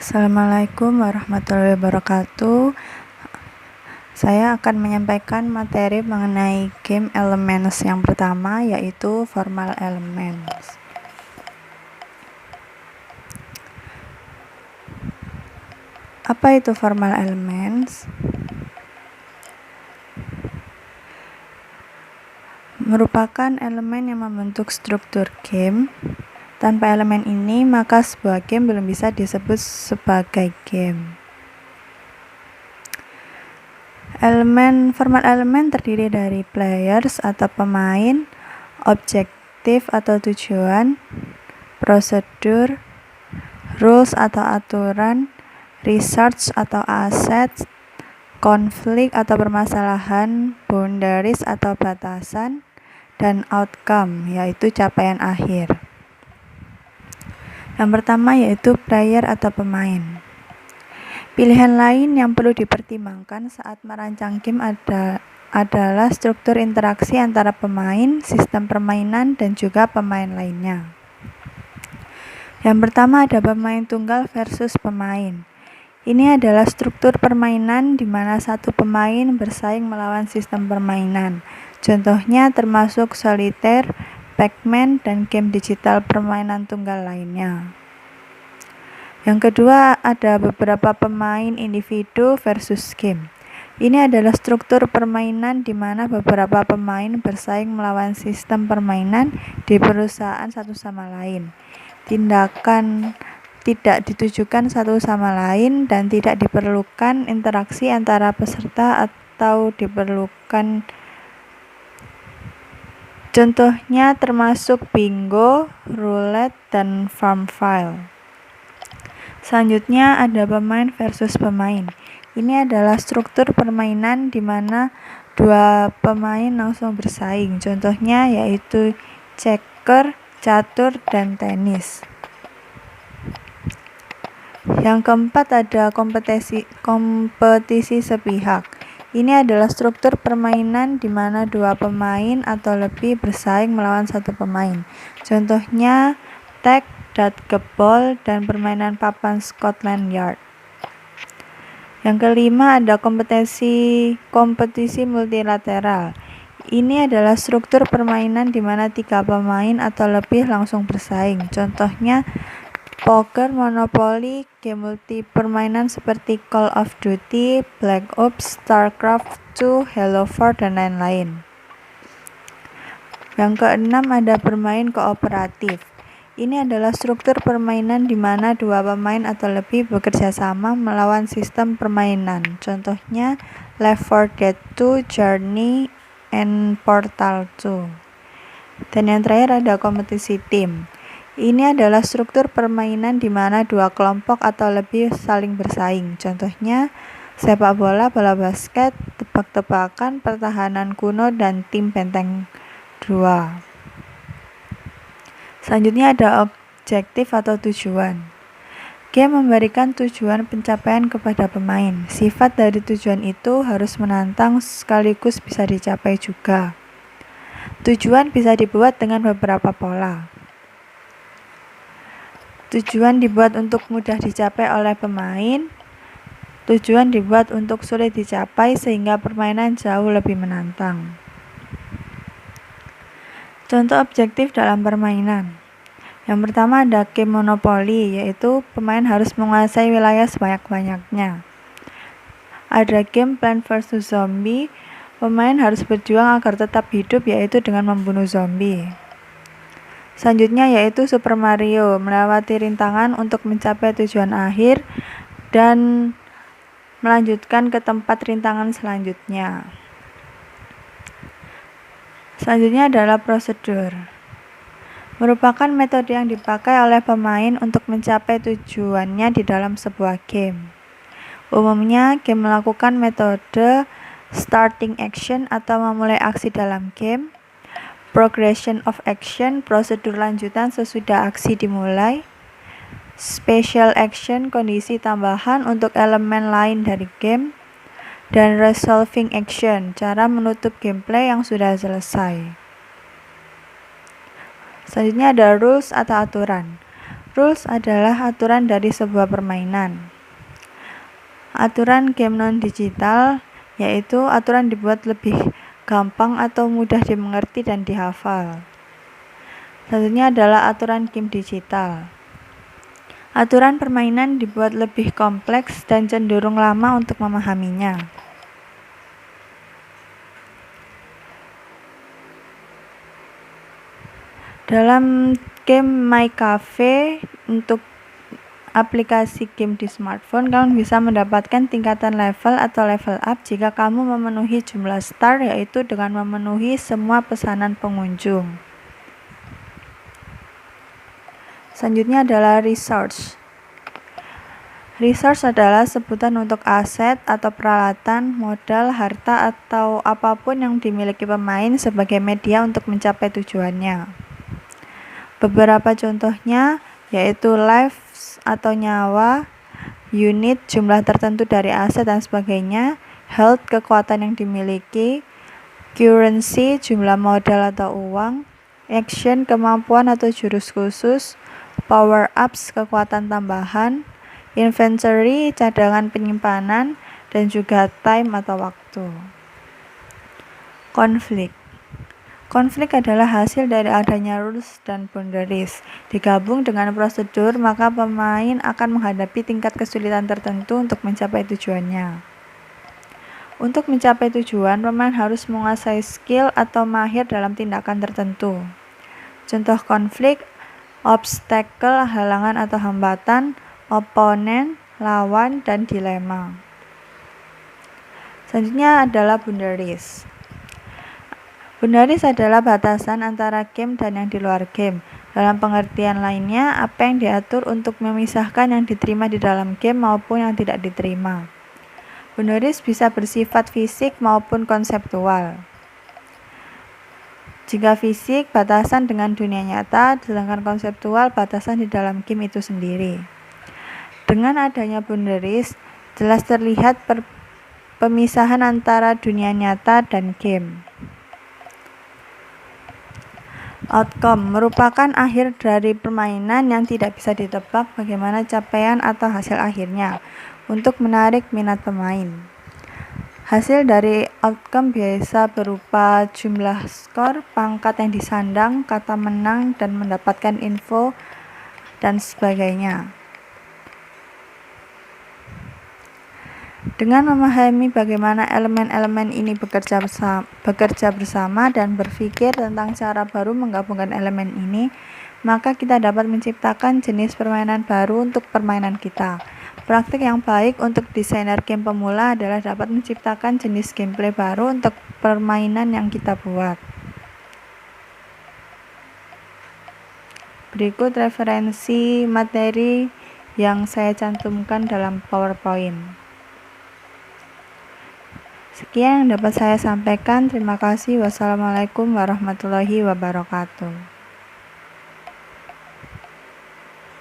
Assalamualaikum warahmatullahi wabarakatuh. Saya akan menyampaikan materi mengenai game elements yang pertama, yaitu formal elements. Apa itu formal elements? Merupakan elemen yang membentuk struktur game. Tanpa elemen ini, maka sebuah game belum bisa disebut sebagai game. Formal elemen terdiri dari players atau pemain, objektif atau tujuan, prosedur, rules atau aturan, resource atau aset, konflik atau permasalahan, boundaries atau batasan, dan outcome yaitu capaian akhir. Yang pertama yaitu player atau pemain. Pilihan lain yang perlu dipertimbangkan saat merancang game adalah struktur interaksi antara pemain, sistem permainan, dan juga pemain lainnya. Yang pertama ada pemain tunggal versus pemain. Ini adalah struktur permainan di mana satu pemain bersaing melawan sistem permainan. Contohnya termasuk solitaire, Pac-Man, dan game digital permainan tunggal lainnya. Yang kedua, ada beberapa pemain individu versus game. Ini adalah struktur permainan di mana beberapa pemain bersaing melawan sistem permainan di perusahaan satu sama lain. Tindakan tidak ditujukan satu sama lain dan tidak diperlukan interaksi antara peserta atau diperlukan. Contohnya termasuk bingo, roulette, dan Farmville. Selanjutnya ada pemain versus pemain. Ini adalah struktur permainan di mana dua pemain langsung bersaing. Contohnya yaitu checker, catur, dan tenis. Yang keempat ada kompetisi sepihak. Ini adalah struktur permainan di mana dua pemain atau lebih bersaing melawan satu pemain. Contohnya tag, dodgeball, dan permainan papan Scotland Yard. Yang kelima ada kompetisi multilateral. Ini adalah struktur permainan di mana 3 pemain atau lebih langsung bersaing. Contohnya poker, Monopoly, game multi permainan seperti Call of Duty, Black Ops, StarCraft 2, Halo 4, dan lain-lain. Yang keenam ada bermain kooperatif. Ini adalah struktur permainan di mana dua pemain atau lebih bekerja sama melawan sistem permainan. Contohnya Left 4 Dead 2, Journey, and Portal 2. Dan yang terakhir ada kompetisi tim. Ini adalah struktur permainan di mana dua kelompok atau lebih saling bersaing. Contohnya sepak bola, bola basket, tebak-tebakan, pertahanan kuno, dan tim benteng 2. Selanjutnya ada objektif atau tujuan. Game memberikan tujuan pencapaian kepada pemain. Sifat dari tujuan itu harus menantang sekaligus bisa dicapai juga. Tujuan bisa dibuat dengan beberapa pola. Tujuan dibuat untuk mudah dicapai oleh pemain. Tujuan dibuat untuk sulit dicapai sehingga permainan jauh lebih menantang. Contoh objektif dalam permainan. Yang pertama ada game Monopoly, yaitu pemain harus menguasai wilayah sebanyak-banyaknya. Ada game Plant vs Zombie, pemain harus berjuang agar tetap hidup yaitu dengan membunuh zombie. Selanjutnya yaitu Super Mario, melewati rintangan untuk mencapai tujuan akhir dan melanjutkan ke tempat rintangan selanjutnya. Selanjutnya adalah prosedur. Merupakan metode yang dipakai oleh pemain untuk mencapai tujuannya di dalam sebuah game. Umumnya, game melakukan metode starting action atau memulai aksi dalam game, progression of action, prosedur lanjutan sesudah aksi dimulai, special action, kondisi tambahan untuk elemen lain dari game, dan resolving action, cara menutup gameplay yang sudah selesai. Selanjutnya ada rules atau aturan. Rules adalah aturan dari sebuah permainan. Aturan game non-digital yaitu aturan dibuat lebih gampang atau mudah dimengerti dan dihafal. Selanjutnya adalah aturan game digital. Aturan permainan dibuat lebih kompleks dan cenderung lama untuk memahaminya. Dalam game My Cafe untuk aplikasi game di smartphone, kamu bisa mendapatkan tingkatan level atau level up jika kamu memenuhi jumlah star, yaitu dengan memenuhi semua pesanan pengunjung. Selanjutnya adalah resource. Resource adalah sebutan untuk aset atau peralatan, modal, harta, atau apapun yang dimiliki pemain sebagai media untuk mencapai tujuannya. Beberapa contohnya yaitu lives atau nyawa, unit, jumlah tertentu dari aset dan sebagainya, health, kekuatan yang dimiliki, currency, jumlah modal atau uang, action, kemampuan atau jurus khusus, power ups, kekuatan tambahan, inventory, cadangan penyimpanan, dan juga time atau waktu. Konflik. Konflik adalah hasil dari adanya rules dan boundaries. Digabung dengan prosedur, maka pemain akan menghadapi tingkat kesulitan tertentu untuk mencapai tujuannya. Untuk mencapai tujuan, pemain harus menguasai skill atau mahir dalam tindakan tertentu. Contoh konflik, obstacle, halangan atau hambatan, oponen, lawan, dan dilema. Selanjutnya adalah boundaries. Boundaries adalah batasan antara game dan yang di luar game. Dalam pengertian lainnya, apa yang diatur untuk memisahkan yang diterima di dalam game maupun yang tidak diterima. Boundaries bisa bersifat fisik maupun konseptual. Jika fisik, batasan dengan dunia nyata, sedangkan konseptual, batasan di dalam game itu sendiri. Dengan adanya boundaries, jelas terlihat pemisahan antara dunia nyata dan game. Outcome merupakan akhir dari permainan yang tidak bisa ditebak bagaimana capaian atau hasil akhirnya untuk menarik minat pemain. Hasil dari outcome biasa berupa jumlah skor, pangkat yang disandang, kata menang, dan mendapatkan info, dan sebagainya. Dengan memahami bagaimana elemen-elemen ini bekerja bersama dan berpikir tentang cara baru menggabungkan elemen ini, maka kita dapat menciptakan jenis permainan baru untuk permainan kita. Praktik yang baik untuk desainer game pemula adalah dapat menciptakan jenis gameplay baru untuk permainan yang kita buat. Berikut referensi materi yang saya cantumkan dalam PowerPoint. Sekian yang dapat saya sampaikan. Terima kasih. Wassalamualaikum warahmatullahi wabarakatuh.